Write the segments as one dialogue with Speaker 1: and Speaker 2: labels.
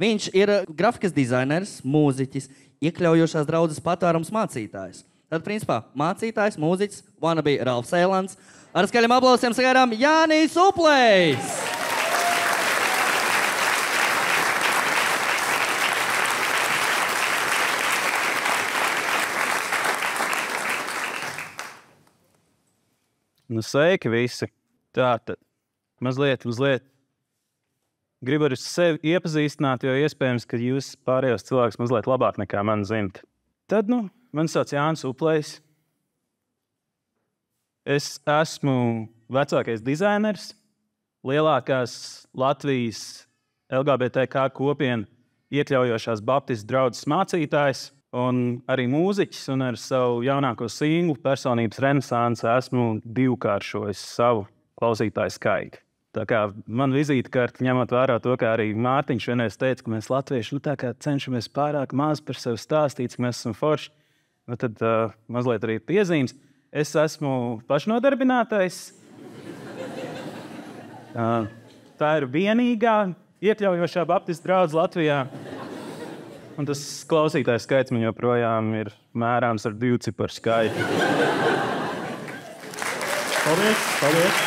Speaker 1: Viņš ir grafikas dizainers, mūziķis, iekļaujošās draudzes patvērums mācītājs. Tad, principā, mācītājs, mūziķis, wannabe Ralfs Eilants. Ar skaļiem aplausiem sagaidām Jānis Uplejs!
Speaker 2: Nu, sveiki visi. Tātad, mazliet. Gribu ar sevi iepazīstināt, jo iespējams, ka jūs pārējos cilvēkus mazliet labāk nekā mani zinat. Tad, man sauc Jānis Uplejs. Es esmu vecākais dizainers, lielākās Latvijas LGBTK kopienu iekļaujošās baptistu draudzes mācītājs un arī mūziķis, un ar savu jaunāko singlu personības renesansi esmu divkāršojis savu klausītāju skaitu. Tā kā man vizītkarte, ņemot vērā to, kā arī Mārtiņš vienreiz teica, ka mēs latvieši tā kā cenšamies pārāk maz par sevi stāstīt, ka mēs esam forši, tad mazliet arī piezīmes. Es esmu pašnodarbinātais. Tā ir vienīgā iekļaujošā baptistu draudze Latvijā. Un tas klausītājs skaits man joprojām ir mērāms ar 2 ciparu skaitu. Paldies!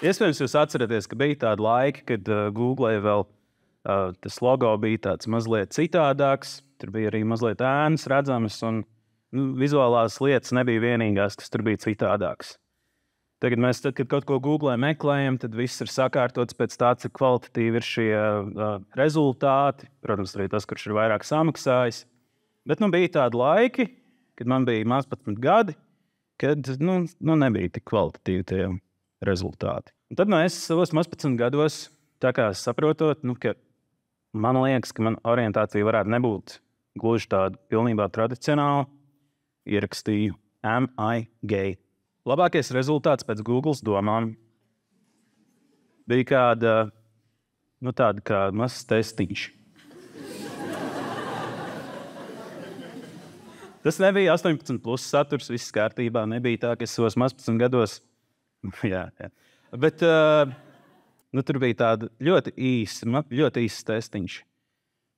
Speaker 2: Iespējams, jūs atceraties, ka bija tāda laika, kad Google vēl tas logo bija tāds mazliet citādāks. Tur bija arī mazliet ēnas redzamas, un vizuālās lietas nebija vienīgās, kas tur bija citādāks. Tagad mēs, kad kaut ko Googlē meklējam, tad viss ir sakārtots pēc tā, cik kvalitatīvi ir šie rezultāti. Protams, arī tas, kurš ir vairāk samaksājis. Bet bija tādi laiki, kad man bija 11 gadi, kad nebija tik kvalitatīvi tie rezultāti. Un tad es savos 11 gados, tā kā saprotot, ka man liekas, ka man orientācija varētu nebūt gluži tāda pilnībā tradicionāla, ierakstīju Am I gay? Labākais rezultāts pēc Googles domām bija tāda kā mazs testiņš. Tas nebija 18+ saturs, viss kārtībā. Nebija tā, ka es savos 11 gados... jā. Bet tur bija tāda ļoti īsts testiņš.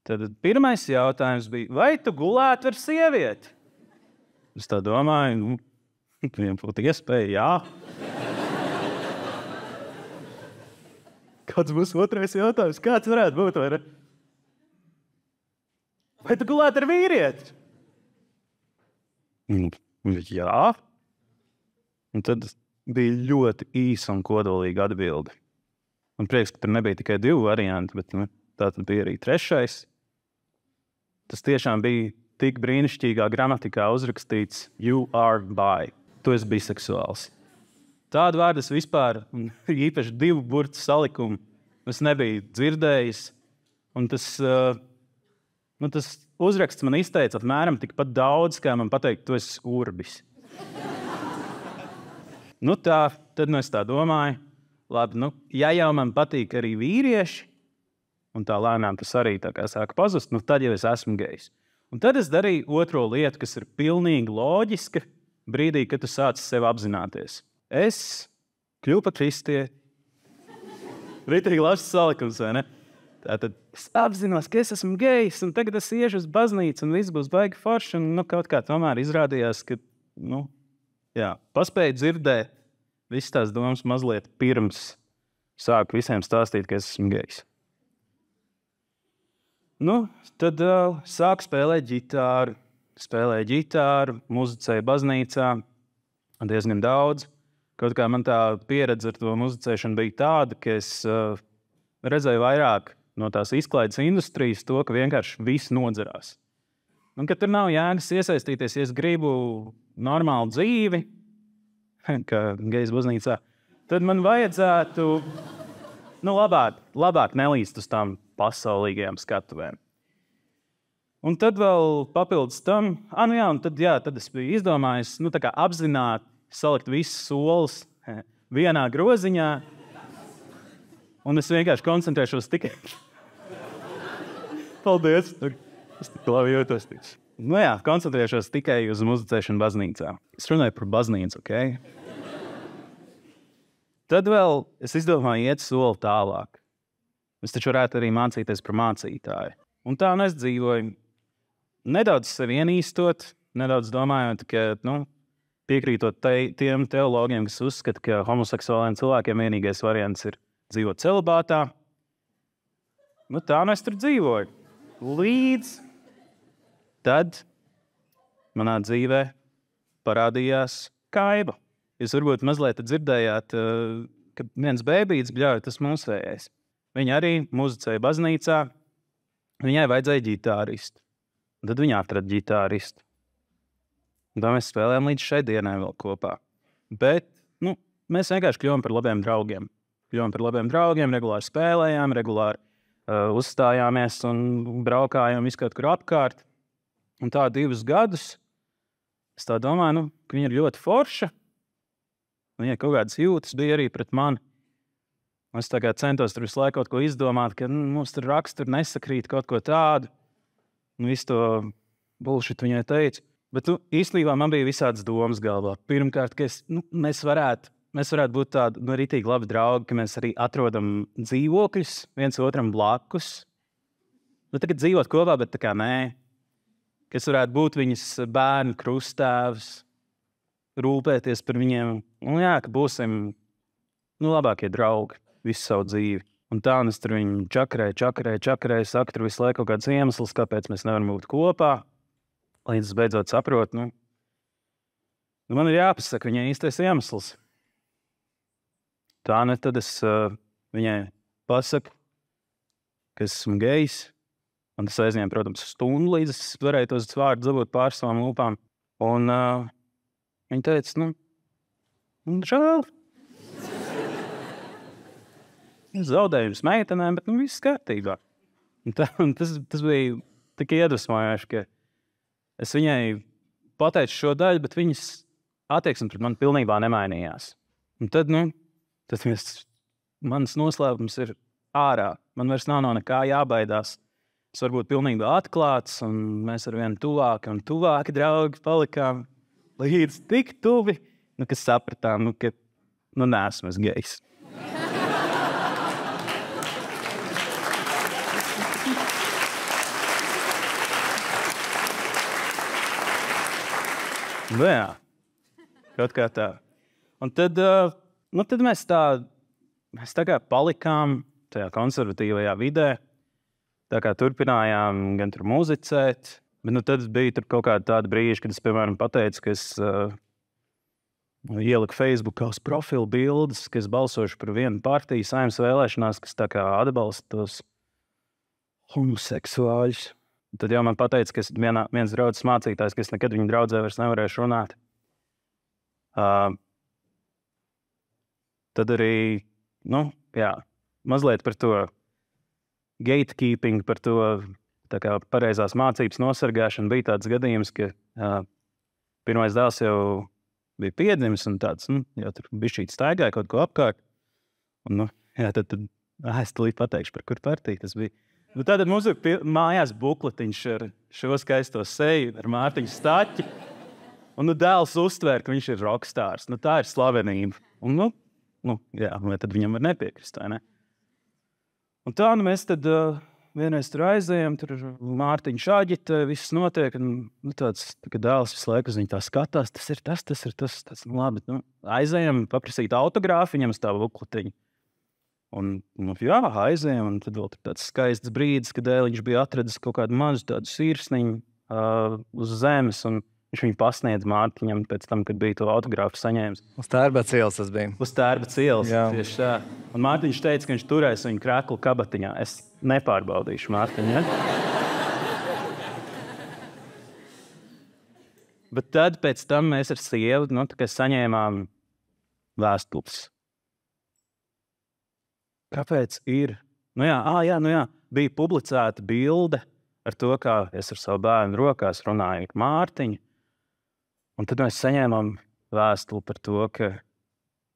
Speaker 2: Tad pirmais jautājums bija, vai tu gulētu ar sievieti? Es tā domāju, viņam būtu iespēja, jā. Kāds būs otrais jautājums? Kāds varētu būt? Vai tu gulētu ar vīrieti? Jā. Un tad bija ļoti īsa un kodolīga atbilde. Un prieks, ka tur nebija tikai 2 varianti, bet tā tad bija arī 3. Tas tiešām bija tik brīnišķīgā gramatikā uzrakstīts You are bi. Tu esi biseksuāls. Tādu vārdu es vispār, īpaši 2 burtu salikumu, es nebiju dzirdējis. Un tas uzraksts man izteica apmēram tikpat daudz, kā man pateikt, tu esi urbis. Tad es tā domāju, labi, ja jau man patīk arī vīrieši, un tā lēnām tas arī tā kā sāka pazust, tad jau es esmu gejs. Un tad es darīju otro lietu, kas ir pilnīgi loģiska brīdī, kad tu sāc sevi apzināties. Es kļuvu par kristieti. Ritīgi labs salikums, vai ne? Tātad es apzinos, ka es esmu gejs, un tagad es iešu uz baznīcu, un viss būs baigi forši, un kaut kā tomēr izrādījās, ka, paspēju dzirdēt visas tās domas mazliet pirms sāku visiem stāstīt, ka es esmu gejs. Tad sāku spēlēt ģitāru, muzicēju baznīcā diezgan daudz. Kaut kā man tā pieredze ar to muzicēšanu bija tāda, ka es redzēju vairāk no tās izklaides industrijas to, ka vienkārši viss nodzerās. Un kad tur nav jēgas iesaistīties, ja es gribu normālu dzīvi, kā gejs baznīcā, tad man vajadzētu labāk nelīst uz tām pasaulīgajām skatuvēm. Un tad vēl papildus tam, tad es biju izdomājis, tā kā apzināti salikt visas solis vienā groziņā, un es vienkārši koncentrēšos tikai... Paldies! Es tik labi jūtos. Koncentrēšos tikai uz muzicēšanu baznīcā. Es runāju par baznīcu, ok? Tad vēl es izdomāju iet soli tālāk. Es taču varētu arī mācīties par mācītāju. Un tā es dzīvoju. Nedaudz sevi ienīstot, nedaudz domājot, ka, piekrītot tiem teologiem, kas uzskata, ka homoseksuāliem cilvēkiem vienīgais variants ir dzīvot celibātā. Tā es tur dzīvoju. Līdz tad manā dzīvē parādījās Kaiba. Jūs varbūt mazliet dzirdējāt, ka viens bēbīts bļauj, tas mūsējais. Viņa arī muzicēja baznīcā. Viņai vajadzēja ģitāristu. Tad viņa atrada ģitāristu. Un tā mēs spēlējām līdz šai dienai vēl kopā. Bet, mēs vienkārši kļuvām par labiem draugiem. Regulāri spēlējām, regulāri uzstājāmies un braukājām visu kaut kur apkārt. Un tā 2 gadus es tā domāju, ka viņa ir ļoti forša. Viņai kaut kādas jūtas bija arī pret mani. Es tā kā centos tur visu laiku kaut ko izdomāt, ka mums tur raksturi nesakrīt kaut ko tādu. Visu to bullshit viņai teica. Bet īstenībā man bija visādas domas galvā. Pirmkārt, ka mēs varētu būt tādi ritīgi labi draugi, ka mēs arī atrodam dzīvokļus viens otram blakus. Tagad dzīvot kopā, bet tā kā nē. Ka es varētu būt viņas bērnu krustāvs, rūpēties par viņiem. Ka būsim labākie draugi visu savu dzīvi. Un tā es tur viņu čakarēju, saka, tur visu laiku kaut kāds iemesls, kāpēc mēs nevaram būt kopā. Līdz es beidzot saprotu, man ir jāpasaka viņai īstais iemesls. Tā tad es viņai pasaku, ka esmu gejs. Un tas aizņēma, protams, stundu, līdz es varēju tos vārdus dabūt pār savām lūpām. Un viņa teica, žēl. Zaudējums meitenēm, bet viss kārtībā. Un tas bija tik iedvesmojoši, ka es viņai pateicu šo daļu, bet viņas attieksme pret mani pilnībā nemainījās. Un tad mans noslēpums ir ārā. Man vairs nav no nekā jābaidās. Es varu būt pilnībā atklāts, un mēs ar vien tuvāki un tuvāki draugi palikām līdz tik tuvi, ka sapratām, ka neesmu es gejs. Jā, kaut kā tā. Un tad mēs tā kā palikām tajā konservatīvajā vidē, tā kā turpinājām gan tur muzicēt, bet tad bija tur kaut kāda tāda brīža, kad es, piemēram, pateicu, ka es ieliku Facebookā uz profilu bildes, ka es balsošu par vienu partiju Saeimas vēlēšanās, kas tā kā atbalsta tos homoseksuāļus. Tad jau man pateica, ka viens draudzes mācītājs, ka es nekad viņu draudzē vairs nevarēšu runāt. Tad arī, mazliet par to gatekeeping, par to tā kā pareizās mācības nosargāšanu bija tāds gadījums, ka pirmais dēls jau bija piedzimis un tāds, jau tur bišķīt staigāja kaut ko apkārt. Un, tad es tulīt pateikšu, par kur partiju tas bija. Tātad mums ir mājās bukletiņš ar šo skaisto seju, ar Mārtiņu Staķi. Un dēls uztvēr, ka viņš ir rokstārs. Tā ir slavenība. Un, vai tad viņam var nepiekrist, vai ne? Un tā, mēs tad vienreiz tur aizējām, tur Mārtiņš aģitē, viss notiek, un tāds, kad dēls visu laiku uz viņu tā skatās, tas ir tas, labi, aizējām paprasīt autogrāfu, viņam uz tā bukletiņu. Un, aizējām, un tad vēl tāds skaists brīdis, kad viņš bija atradis kaut kādu mazu tādu sirsniņu uz zemes, un viņš viņu pasniedz Mārtiņam pēc tam, kad bija to autogrāfu saņēmis.
Speaker 3: Uz Tērbats ielas tas bija.
Speaker 2: Uz Tērbats ielas, tieši tā. Un Mārtiņš teica, ka viņš turēs viņu kreklu kabatiņā. Es nepārbaudīšu Mārtiņu, ja? Bet tad pēc tam mēs ar sievu, saņēmām vēstules. Kāpēc ir? Bija publicēta bilde ar to, kā es ar savu bērnu rokās runāju ar Mārtiņu. Un tad mēs saņēmām vēstuli par to,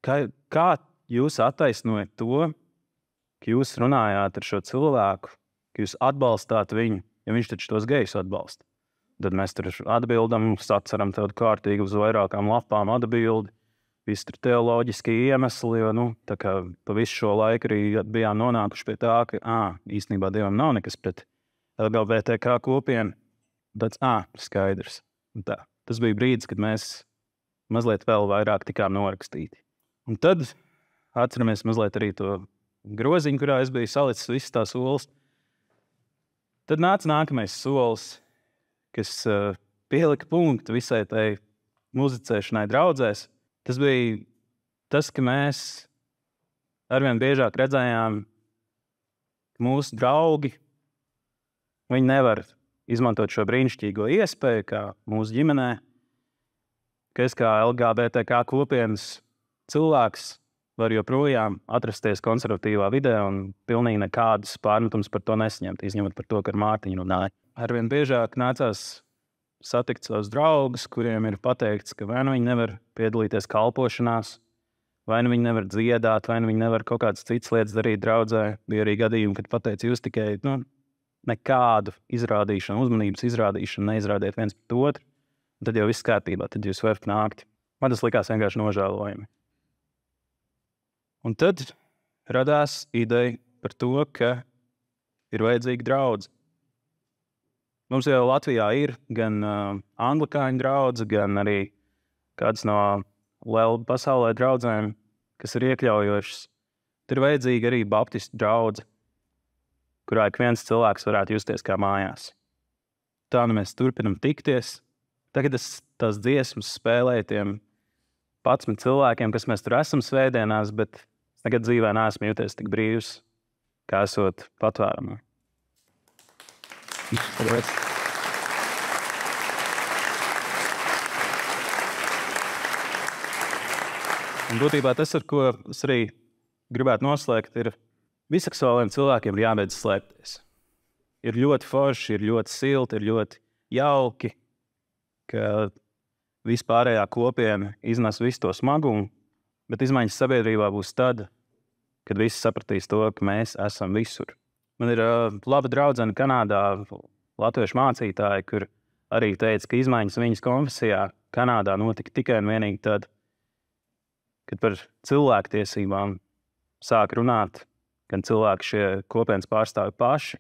Speaker 2: kā jūs attaisnojat to, ka jūs runājāt ar šo cilvēku, ka jūs atbalstāt viņu, ja viņš taču tos gejus atbalsta. Tad mēs tur atbildam, saceram tādu kārtīgi uz vairākām lapām atbildi. visi tur teoloģiskie iemesli, jo, tā kā pa visu šo laiku arī bijām nonākuši pie tā, ka, īstenībā Dievam nav nekas pret LGBTQ kopienu. Tāds, skaidrs. Un tā. Tas bija brīdis, kad mēs mazliet vēl vairāk tikām norakstīti. Un tad atceramies mazliet arī to groziņu, kurā es biju salicis visas tās solis. Tad nāca nākamais solis, kas pielika punktu visai tai muzicēšanai draudzēs. Tas bija tas, ka mēs arvien biežāk redzējām, ka mūsu draugi, viņi nevar izmantot šo brīnišķīgo iespēju, kā mūsu ģimenē, ka es kā LGBTQ kopienas cilvēks var joprojām atrasties konservatīvā vidē un pilnīgi nekādus pārmetumus par to nesaņemt, izņemot par to, ka ar Mārtiņu runāju. Arvien biežāk nācās satikt savus draugus, kuriem ir pateikts, ka vai nu viņi nevar piedalīties kalpošanās, vai nu viņi nevar dziedāt, vai nu viņi nevar kaut kādas citas lietas darīt draudzē. Bija arī gadījumi, kad pateica, jūs tikai nekādu izrādīšanu, uzmanības izrādīšanu neizrādiet viens pret otru, un tad jau viss kārtībā, tad jūs varat nākt. Man tas likās vienkārši nožēlojami. Un tad radās ideja par to, ka ir vajadzīga draudze. Mums jau Latvijā ir gan anglikāņu draudze, gan arī kāds no lielu pasaulē draudzēm, kas ir iekļaujošas. Tur ir vajadzīga arī baptistu draudze, kurā ik viens cilvēks varētu justies kā mājās. Tā nu mēs turpinam tikties. Tagad es tās dziesmas spēlēju tiem 11 cilvēkiem, kas mēs tur esam svētdienās, bet es nekad dzīvē neesmu jūties tik brīvs, kā esot patvērumā. Paldies. Un būtībā tas, ar ko es arī gribētu noslēgt, ir biseksuāliem cilvēkiem ir jābeidz slēpties. Ir ļoti forši, ir ļoti silti, ir ļoti jauki, ka vispārējā kopiena iznes visu to smagumu, bet izmaiņas sabiedrībā būs tad, kad visi sapratīs to, ka mēs esam visur. Man ir laba draudzene Kanādā, latviešu mācītāja, kur arī teica, ka izmaiņas viņas konfesijā Kanādā notika tikai un vienīgi tad, kad par cilvēktiesībām sāk runāt gan cilvēki šie kopienas pārstāvi paši,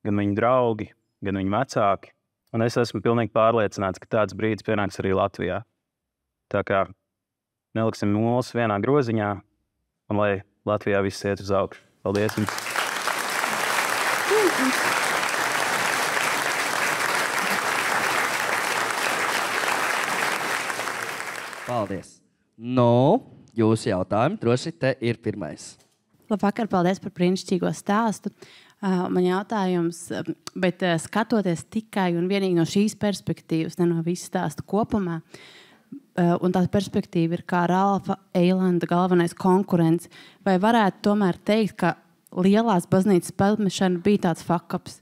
Speaker 2: gan viņu draugi, gan viņu vecāki. Un es esmu pilnīgi pārliecināts, ka tāds brīdis pienāks arī Latvijā. Tā kā neliksim nolas vienā groziņā, un lai Latvijā viss iet uz augšu. Paldies jums!
Speaker 1: Paldies! Jūsu jautājumi droši te ir pirmais.
Speaker 3: Labvakar, paldies par brīnišķīgo stāstu. Man jautājums, bet skatoties tikai un vienīgi no šīs perspektīvas, ne no visu stāstu kopumā, un tā perspektīva ir kā Ralfa Eilanda galvenais konkurents, vai varētu tomēr teikt, ka lielās baznīcas pelmešana bija tāds fuck-ups?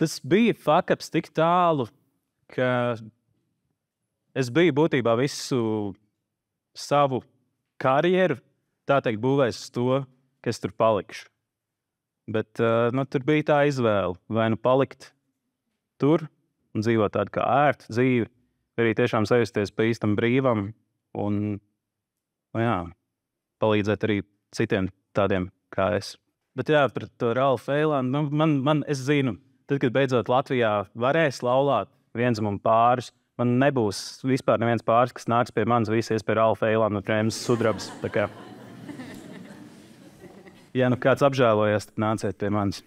Speaker 2: Tas bija fuck-ups tik tālu, ka es biju būtībā visu savu karjeru, tā teikt, būvējis uz to, ka es tur palikšu. Bet tur bija tā izvēle, vai nu palikt tur un dzīvot tādu kā ērtu dzīvi, vai arī tiešām sajusties pa īstam brīvam un palīdzēt arī citiem tādiem kā es. Bet par to Ralfu Eilandu, es zinu, tad, kad beidzot Latvijā varēs laulāt vienzimuma pāris, man nebūs vispār neviens pāris, kas nāks pie manis, visi ies pie Ralfa Eilanda un Rēmas Sudrabas. Tā kā ja nu kāds apžēlojies, tad nāciet pie manis.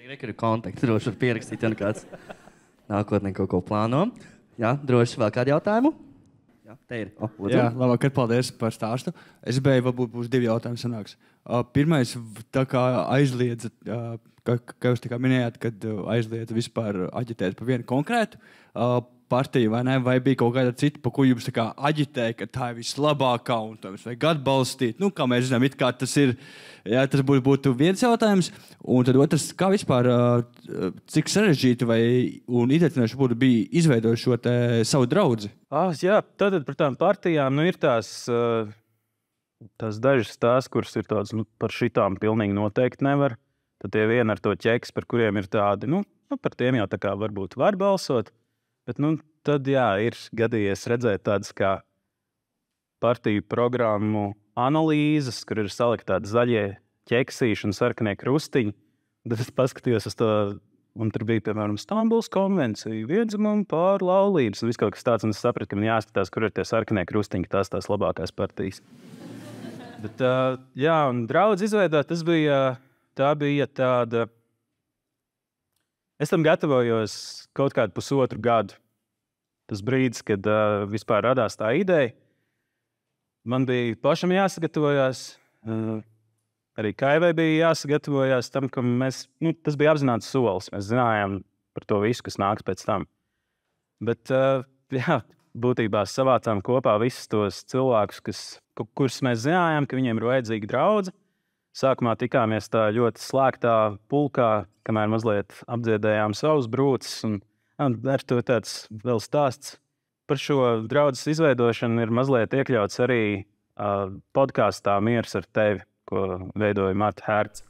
Speaker 1: Ir kontakti, droši var pierakstīt, ja nu kāds nākotnē kaut ko plāno. Jā, droši vēl kādu jautājumu? Jā, te ir.
Speaker 4: Jā, labvakar, paldies par stāstu. Es biju, varbūt būs 2 jautājumi sanāks. Pirmais, tā kā aizliedza, kā jūs tā kā minējāt, kad aizliedza vispār aģitēt par vienu konkrētu partiju, vai ne? Vai bija kaut kāda cita, pa ko jums tā kā aģitēja, ka tā ir vislabākā un to jums vajag atbalstīt? Kā mēs zinām, it kā tas ir, jā, tas būtu viens jautājums. Un tad otrs, kā vispār, cik sarežģīti un izaicinoši būtu bija izveidot šo te savu draudzi?
Speaker 2: Jā, tad par tām partijām, ir tās dažas tās, kuras ir tādas, par šitām pilnīgi noteikti nevar. Tad tie vieni ar to ķeks, par kuriem ir tādi, par tiem jau tā kā varbūt var balsot. Bet, tad, ir gadījies redzēt tādas kā partiju programmu analīzes, kur ir salikti tādi zaļie ķeksīši un sarkanie krustiņi. Tad es paskatījos uz to, un tur bija, piemēram, Stambuls konvencija, viedzimuma pār laulības, un viss kaut kas tāds, un es sapratu, ka man jāskatās, kur ir tie sarkanie krustiņi, tās labākās partijas. Bet, jā, un draudz izveidot, tā bija tāda... Es tam gatavojos kaut kādu pusotru gadu. Tas brīdis, kad vispār radās tā ideja. Man bija pašam jāsagatavojās, arī Kaivai bija jāsagatavojās tam, ka tas bija apzināts solis. Mēs zinājām par to visu, kas nāks pēc tam. Bet, jā, būtībā savācām kopā visus tos cilvēkus, kurus mēs zinājām, ka viņiem ir vajadzīga draudze. Sākumā tikāmies tā ļoti slēgtā pulkā, kamēr mazliet apdziedējām savus brūces. Un ar to tāds vēl stāsts par šo draudzes izveidošanu ir mazliet iekļauts arī podkāstā Miers ar tevi, ko veidoja Marta Herce.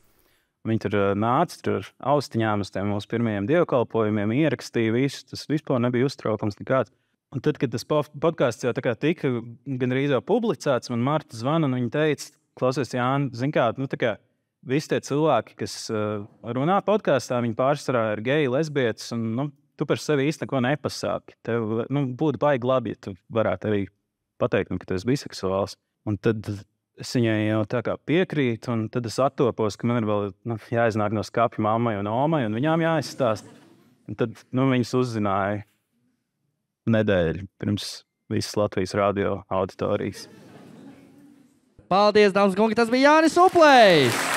Speaker 2: Viņi tur nāca ar austiņām uz tiem mūsu pirmajiem dievkalpojumiem, ierakstīja visu, tas vispār nebija uztraukums nekāds. Un tad, kad tas podkāsts jau tā kā tika gandrīz jau publicēts, man Marta zvana un viņa teica, klausies, Jāni, zini kā, visi tie cilvēki, kas runā podkāstā, viņi pārsvarā ir geji, lesbietis, un tu par sevi īsti neko nepasāki. Tev būtu baigi labi, ja tu varētu arī pateikt, ka tu esi biseksuāls. Un tad es viņai jau tā kā piekrītu, un tad es attopos, ka man ir vēl jāiznāk no skapja mammai un omai, un viņām jāizstāst. Un tad viņas uzzināja nedēļu pirms visas Latvijas radio auditorijas.
Speaker 1: Paldies, dāmas un kungi, tas bija Jānis Uplejs!